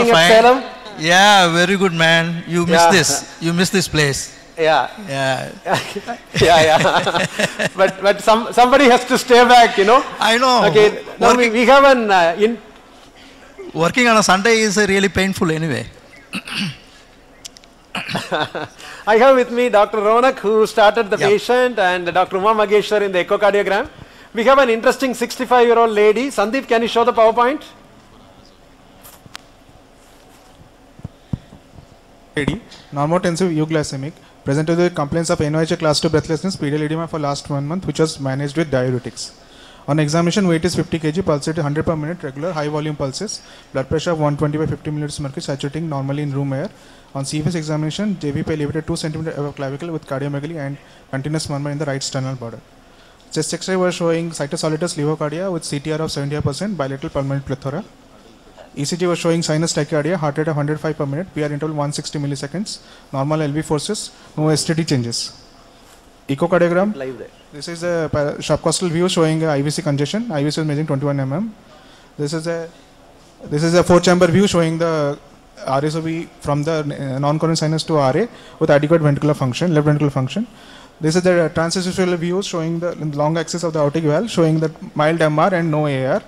staying at Salem? Yeah, very good, man. You miss this. You miss this place. Yeah. Yeah. Yeah. But somebody has to stay back, you know. I know. Okay. Now we have an working on a Sunday is really painful anyway. I have with me Dr. Ronak, who started the patient, and Dr. Uma Mageshwar in the echocardiogram. We have an interesting 65-year-old lady. Sandeep, can you show the PowerPoint? Lady, normotensive euglycemic, presented with complaints of NYHA class 2 breathlessness, pedal edema for last 1 month, which was managed with diuretics. On examination, weight is 50 kg, pulse rate 100 per minute, regular, high volume pulses, blood pressure of 120 by 50 milliliters mercury, saturating normally in room air. On CFS examination, JVP elevated 2 cm above clavicle with cardiomegaly and continuous murmur in the right sternal border. Chest X-ray was showing cytosolitis levocardia with CTR of 75%, bilateral pulmonary plethora. ECG was showing sinus tachycardia, heart rate of 105 per minute, PR interval 160 milliseconds, normal LV forces, no STD changes. Echocardiogram. Live there. This is a subcostal view showing IVC congestion. IVC is measuring 21 mm. This is a 4-chamber view showing the RSOV from the non-coronary sinus to RA with adequate ventricular function, left ventricular function. This is the transesophageal view showing the long axis of the aortic valve, showing the mild MR and no AR.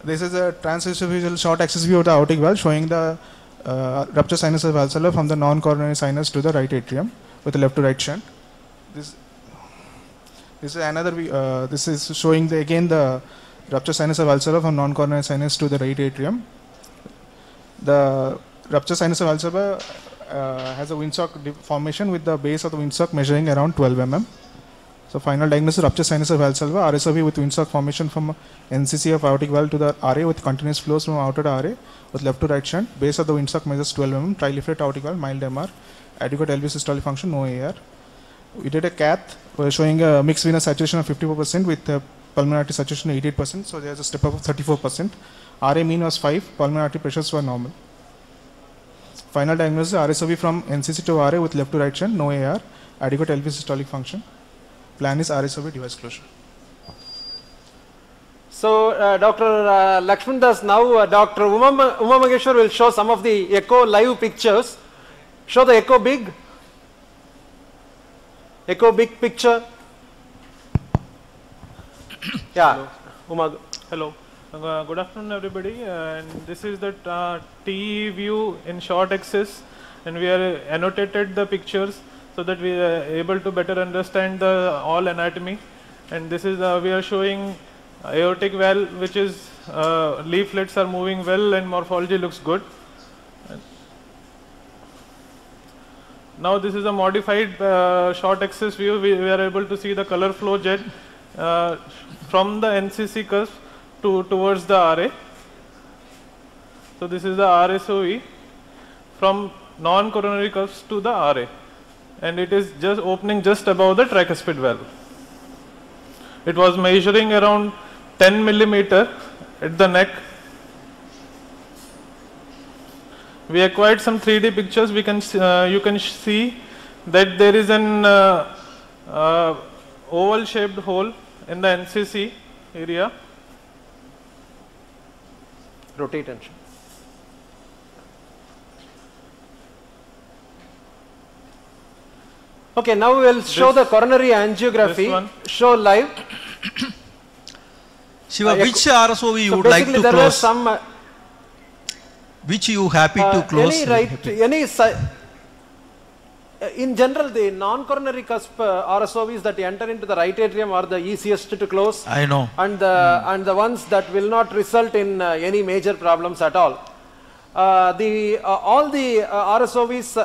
This is a transesophageal short axis view of the aortic valve, showing the ruptured sinus of Valsalva from the non-coronary sinus to the right atrium with the left to right shunt. This is another view. This is showing again the ruptured sinus of Valsalva from non-coronary sinus to the right atrium. The ruptured sinus of Valsalva has a windsock formation with the base of the windsock measuring around 12 mm. So final diagnosis: ruptured sinus of Valsalva, RSOV with windsock formation from NCC of aortic valve to the RA with continuous flows from outer to RA with left to right shunt. Base of the windsock measures 12 mm. Triliphrate aortic valve, mild MR, adequate LV systolic function, no AR. We did a cath showing a mixed venous saturation of 54% with pulmonary artery saturation of 88%. So there's a step up of 34%. RA mean was 5. Pulmonary artery pressures were normal. Final diagnosis: RSOV from NCC to RA with left to right shunt, no AR, adequate LV systolic function. Plan is RSOV device closure. So Dr. Lakshman Das, now Dr. Uma Mageshwar will show some of the echo live pictures. Show the echo big. Echo big picture. Yeah. Hello. Hello. Good afternoon, everybody. And this is the TE view in short axis, and we are annotated the pictures so that we are able to better understand the all anatomy. And this is we are showing aortic valve, which is leaflets are moving well and morphology looks good. Now this is a modified short axis view. We are able to see the color flow jet from the NCC cusp towards the RA. So this is the RSOV from non-coronary cusp to the RA, and it is just opening just above the tricuspid valve. It was measuring around 10 millimeter at the neck. We acquired some 3D pictures. We can you can see that there is an oval shaped hole in the NCC area. Rotate and show. Okay, now we will show the coronary angiography. Show live. Shiva, which RSOV you would like to close? Some, which you happy to close? In general, the non-coronary cusp RSOVs that enter into the right atrium are the easiest to close. I know. And the ones that will not result in any major problems at all. All the RSOVs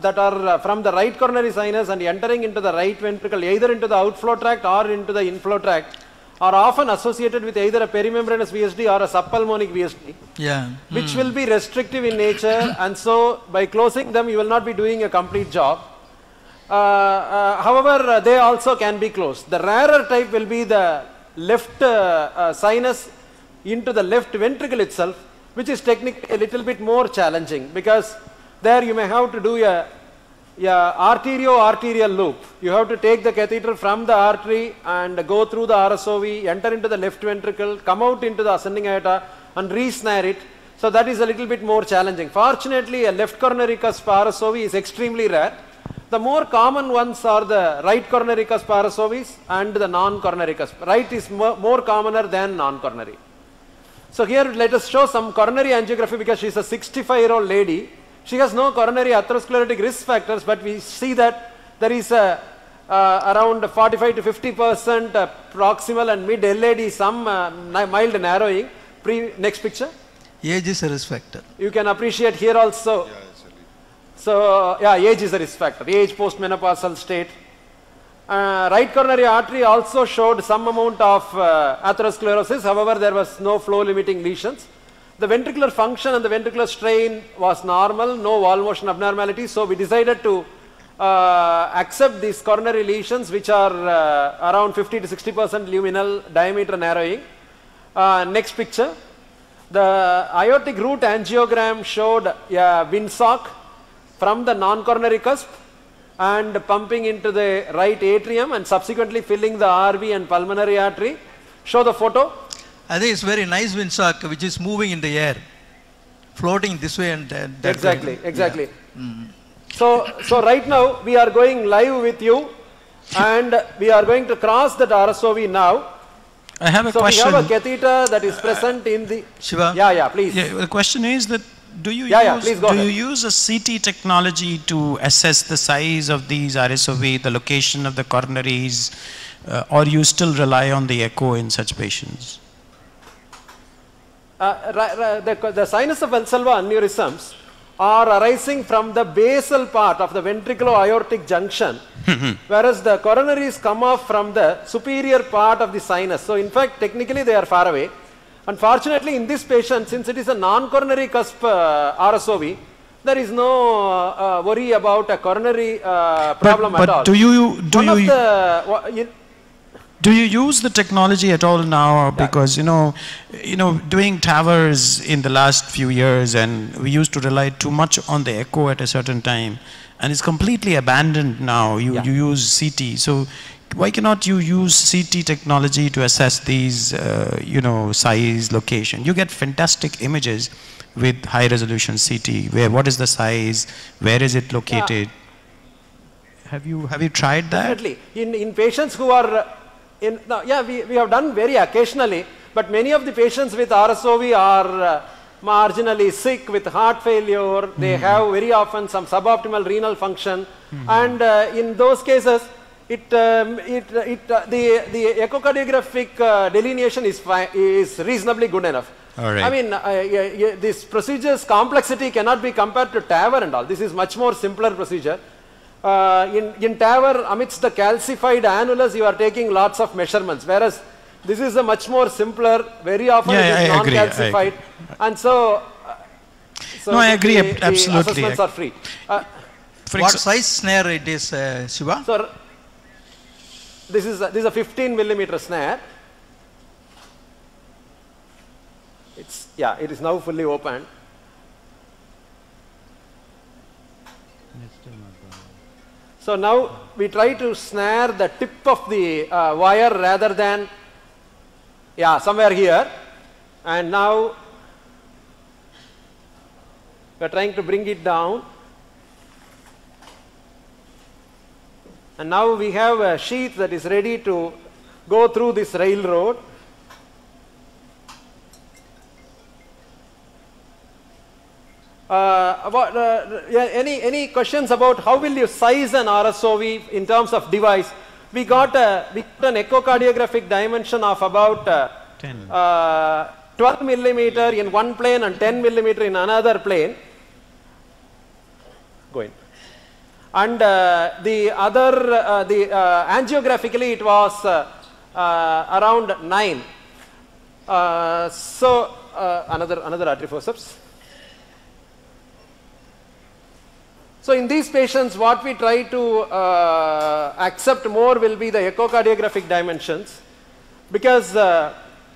that are from the right coronary sinus and entering into the right ventricle, either into the outflow tract or into the inflow tract, are often associated with either a perimembranous VSD or a subpulmonic VSD, which will be restrictive in nature, and so by closing them you will not be doing a complete job. However, they also can be closed. The rarer type will be the left sinus into the left ventricle itself, which is technically a little bit more challenging, because there you may have to do a arterial loop. You have to take the catheter from the artery and go through the RSOV, enter into the left ventricle, come out into the ascending aorta and re-snare it. So that is a little bit more challenging. Fortunately, a left coronary cusp RSOV is extremely rare. The more common ones are the right coronary cusp RSOVs and the non-coronary cusp. Right is more commoner than non-coronary. So here let us show some coronary angiography because she is a 65-year-old lady. She has no coronary atherosclerotic risk factors, but we see that there is a around 45 to 50% proximal and mid LAD, some mild narrowing. Next picture. Age is a risk factor. You can appreciate here also. Yeah, so yeah, age is a risk factor. Age, postmenopausal state. Right coronary artery also showed some amount of atherosclerosis. However, there was no flow limiting lesions. The ventricular function and the ventricular strain was normal, no wall motion abnormality. So we decided to accept these coronary lesions, which are around 50 to 60% luminal diameter narrowing. Next picture. The aortic root angiogram showed a windsock from the non-coronary cusp and pumping into the right atrium and subsequently filling the RV and pulmonary artery. Show the photo. I think it's very nice windsock which is moving in the air, floating this way and that exactly, way. Exactly. Yeah. So right now we are going live with you and we are going to cross that RSOV now. I have a question. So we have a catheter that is present in the... Shiva? Yeah, please. Yeah, the question is that do you use a CT technology to assess the size of these RSOV, the location of the coronaries, or you still rely on the echo in such patients? The sinus of Valsalva aneurysms are arising from the basal part of the ventriculo-aortic junction, whereas the coronaries come off from the superior part of the sinus. So in fact, technically they are far away. Unfortunately, in this patient, since it is a non-coronary cusp RSOV, there is no worry about a coronary problem at all. But do you use the technology at all now? Because doing TAVRs in the last few years, and we used to rely too much on the echo at a certain time, and it's completely abandoned now. You use CT. So why cannot you use CT technology to assess these, size, location? You get fantastic images with high resolution CT. What is the size? Where is it located? Have you tried that? Definitely. In patients who are we have done very occasionally, but many of the patients with RSOV are marginally sick with heart failure. They have very often some suboptimal renal function, and in those cases, the echocardiographic delineation is reasonably good enough. All right. I mean, this procedure's complexity cannot be compared to TAVR and all. This is much more simpler procedure. In TAVR, amidst the calcified annulus, you are taking lots of measurements, whereas this is a much more simpler, very often it is non-calcified, and so I agree, the absolutely. assessments are free. What size snare it is, Shiva? So this is a 15 millimeter snare. It is now fully opened. So now we try to snare the tip of the wire rather than somewhere here, and now we are trying to bring it down, and now we have a sheath that is ready to go through this railroad. Any questions about how will you size an RSOV in terms of device? We got an echocardiographic dimension of about 12 millimeter in one plane and 10 millimeter in another plane. Go in. And the other, angiographically it was around 9. Another artery forceps. So in these patients, what we try to accept more will be the echocardiographic dimensions, because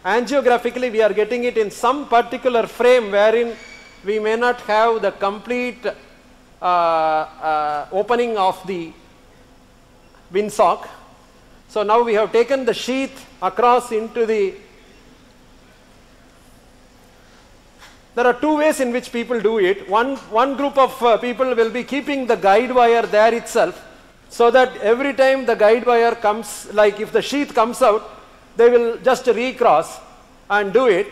angiographically we are getting it in some particular frame wherein we may not have the complete opening of the windsock. So now we have taken the sheath across into the There are two ways in which people do it. One group of people will be keeping the guide wire there itself, so that every time the guide wire comes, like if the sheath comes out, they will just recross and do it.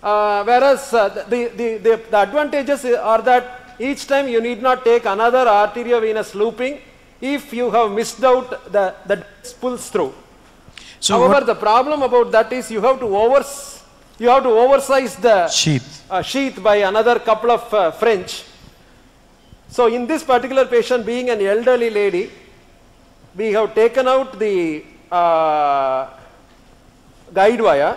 Whereas the advantages are that each time you need not take another arteriovenous looping if you have missed out the pulls through. So however, the problem about that is you have to oversize the sheath by another couple of French. So in this particular patient, being an elderly lady, we have taken out the guide wire.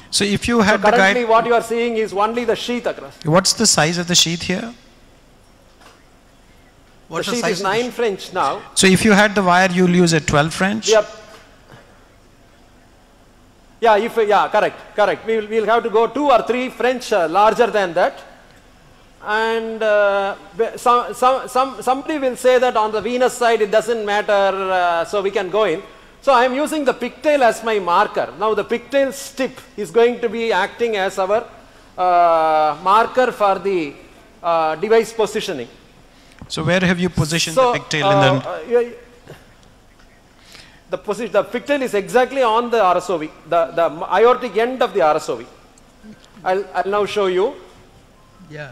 So if you had currently what you are seeing is only the sheath across. What's the size of the sheath here? The sheath is 9 French now. So if you had the wire, you'll use a 12 French? Yep. Yeah, correct. We'll have to go 2 or 3 French larger than that. And somebody will say that on the venous side it doesn't matter, so we can go in. So I am using the pigtail as my marker. Now the pigtail tip is going to be acting as our marker for the device positioning. So where have you positioned the pigtail in the pigtail is exactly on the RSOV, the aortic end of the RSOV. I'll now show you. Yeah.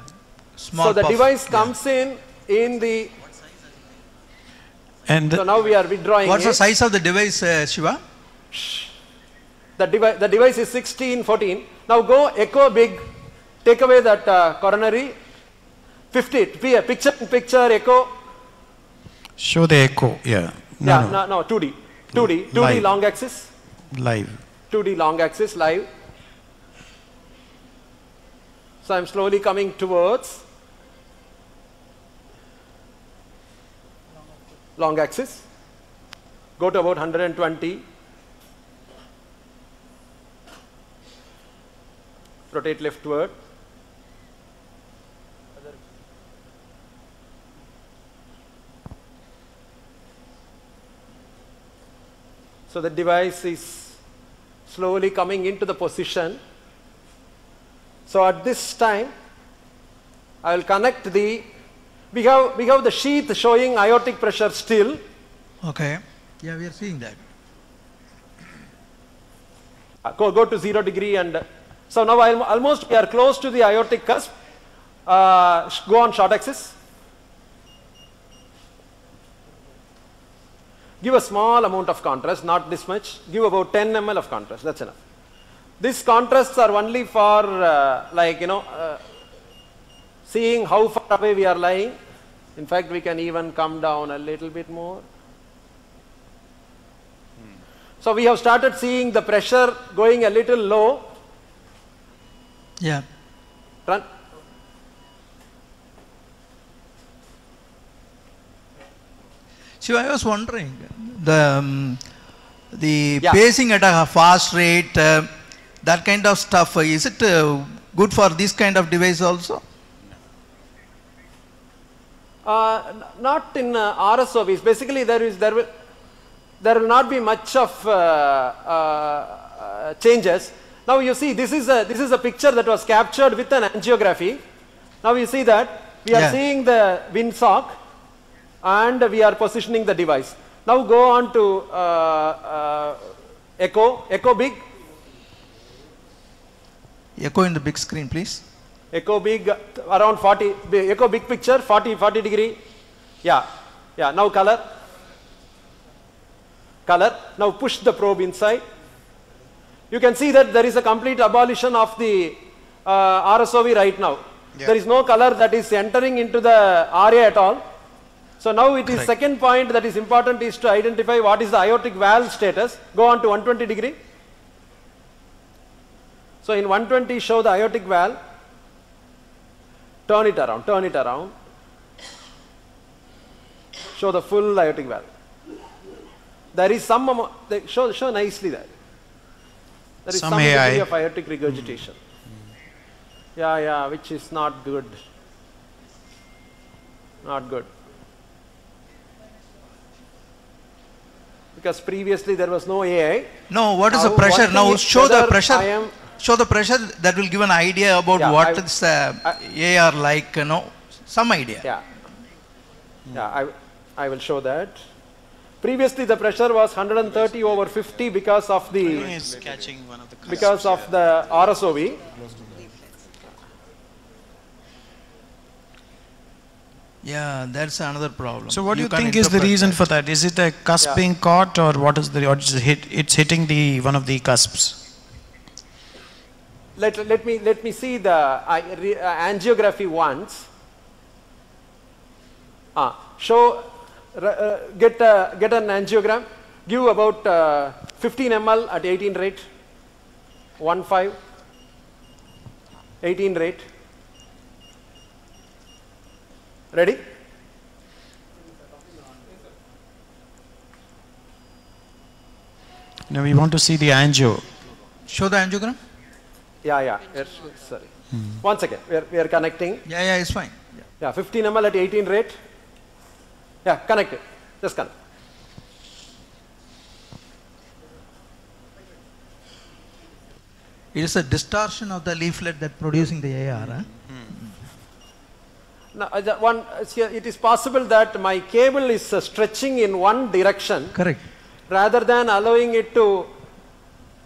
So the device comes in the. And so now we are withdrawing. What's the size of the device, Shiva? The device is 16-14. Now go echo big. Take away that coronary. 50. Picture echo. Show the echo. Yeah. No. 2D. 2D long axis. Live. 2D long axis live. So I'm slowly coming towards long axis. Go to about 120. Rotate leftward. So the device is slowly coming into the position. So at this time, I will connect the. We have the sheath showing aortic pressure still. Okay. Yeah, we are seeing that. Go to 0 degree and so now we are close to the aortic cusp. Go on short axis. Give a small amount of contrast, not this much. Give about 10 ml of contrast. That's enough. These contrasts are only for seeing how far away we are lying. In fact, we can even come down a little bit more. So we have started seeing the pressure going a little low. Yeah. Run. So I was wondering, the pacing at a fast rate, that kind of stuff, is it good for this kind of device also? Not in RSOVs. Basically, there will not be much of changes. Now you see, this is a picture that was captured with an angiography. Now you see that we are seeing the windsock, and we are positioning the device. Now go on to echo big. Echo in the big screen, please. Echo big around 40. Echo big picture 40 degree. Yeah. Now color. Now push the probe inside. You can see that there is a complete abolition of the RSOV right now. Yeah. There is no color that is entering into the RA at all. So now it is second point that is important is to identify what is the aortic valve status. Go on to 120 degree. So in 120 show the aortic valve. Turn it around. Show the full aortic valve. There is some amount, show nicely there. There is some degree of aortic regurgitation. Yeah, which is not good. Not good. Because previously there was no AI. No, what is the pressure? Now show the pressure. show the pressure, that will give an idea about what is AR like, you know, some idea. Yeah. Yeah, I will show that. Previously the pressure was 130 over 50 because of the RSOV. Yeah, that's another problem. So what do you think is the reason for that? Is it a cusp being caught, or what is the, or it's hitting the one of the cusps? Let me see the angiography once. Show, get an angiogram, give about 15 ml at 18 rate, 1.5, 18 rate. Ready? No, we want to see the angio. Show the angiogram. Yeah. Yes, sorry. 1 second. We are connecting. Yeah, it's fine. Yeah, 15 ml at 18 rate. Yeah, connect it. Just connect. It is a distortion of the leaflet that producing the AR. Huh? Now, it is possible that my cable is stretching in one direction. Correct. Rather than allowing it to,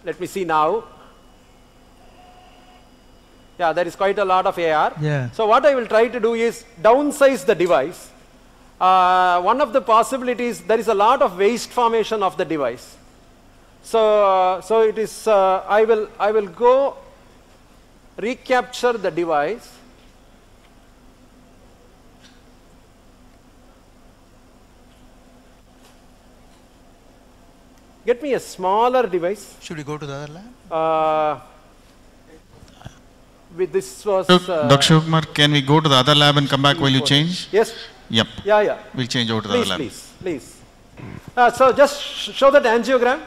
let me see now. Yeah, there is quite a lot of AR. Yeah. So what I will try to do is downsize the device. One of the possibilities, there is a lot of waste formation of the device. So it is, I will go recapture the device. Get me a smaller device. Should we go to the other lab? With this was. Dr. Sivakumar, can we go to the other lab and come back while you change? Yes. Yep. Yeah. We'll change over to the other lab. Please. So just show that angiogram.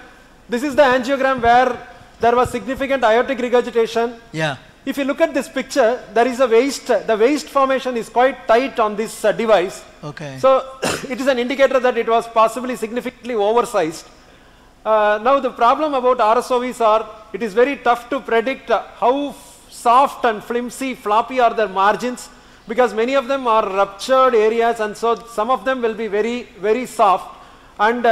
This is the angiogram where there was significant aortic regurgitation. Yeah. If you look at this picture, there is a waist. The waist formation is quite tight on this device. Okay. So it is an indicator that it was possibly significantly oversized. Now the problem about RSOVs are, it is very tough to predict how soft and flimsy, floppy are their margins, because many of them are ruptured areas, and so some of them will be very, very soft. And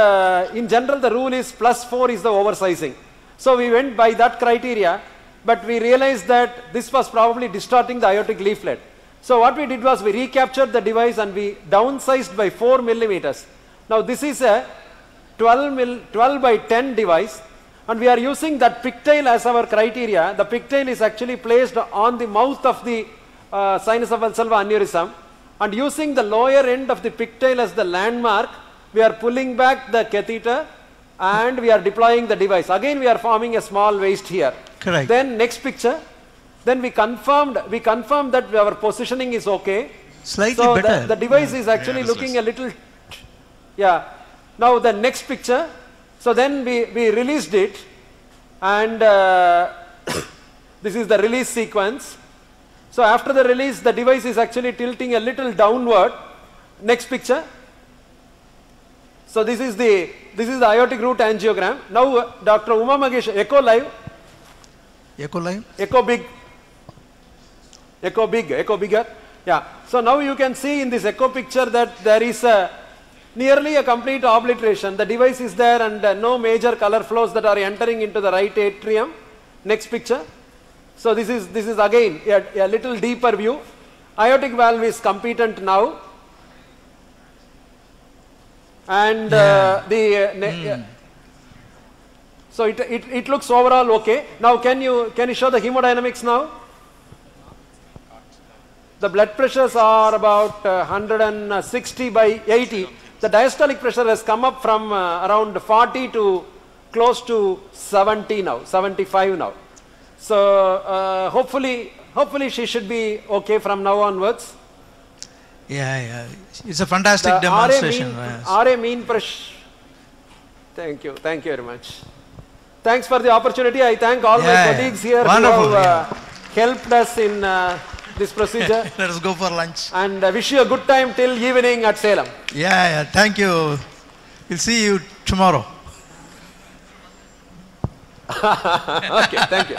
in general, the rule is +4 is the oversizing. So we went by that criteria, but we realized that this was probably distorting the aortic leaflet. So what we did was we recaptured the device and we downsized by 4 millimeters. Now this is a 12 by 10 device, and we are using that pigtail as our criteria. The pigtail is actually placed on the mouth of the sinus of Valsalva aneurysm, and using the lower end of the pigtail as the landmark, we are pulling back the catheter and we are deploying the device. Again we are forming a small waist here. Correct. Then next picture, then we confirmed that our positioning is okay. Slightly so better. The device is actually looking a little, Now the next picture, so then we released it, and this is the release sequence. So after the release, the device is actually tilting a little downward. Next picture. So this is the aortic root angiogram. Now Dr. Uma Magesh, echo live. Echo live? Echo big. Echo bigger. Yeah. So now you can see in this echo picture that there is nearly a complete obliteration. The device is there and no major color flows that are entering into the right atrium. Next picture. So this is again a little deeper view. Aortic valve is competent now. And so it looks overall okay. Now can you show the hemodynamics now? The blood pressures are about 160 by 80. The diastolic pressure has come up from around 40 to close to 70 now, 75 now. So hopefully she should be okay from now onwards. Yeah. It's a fantastic demonstration. RA mean pressure. Thank you very much. Thanks for the opportunity. I thank all my colleagues here Wonderful, who have helped us in this procedure. Let us go for lunch. And I wish you a good time till evening at Salem. Yeah. Thank you. We'll see you tomorrow. Okay, thank you.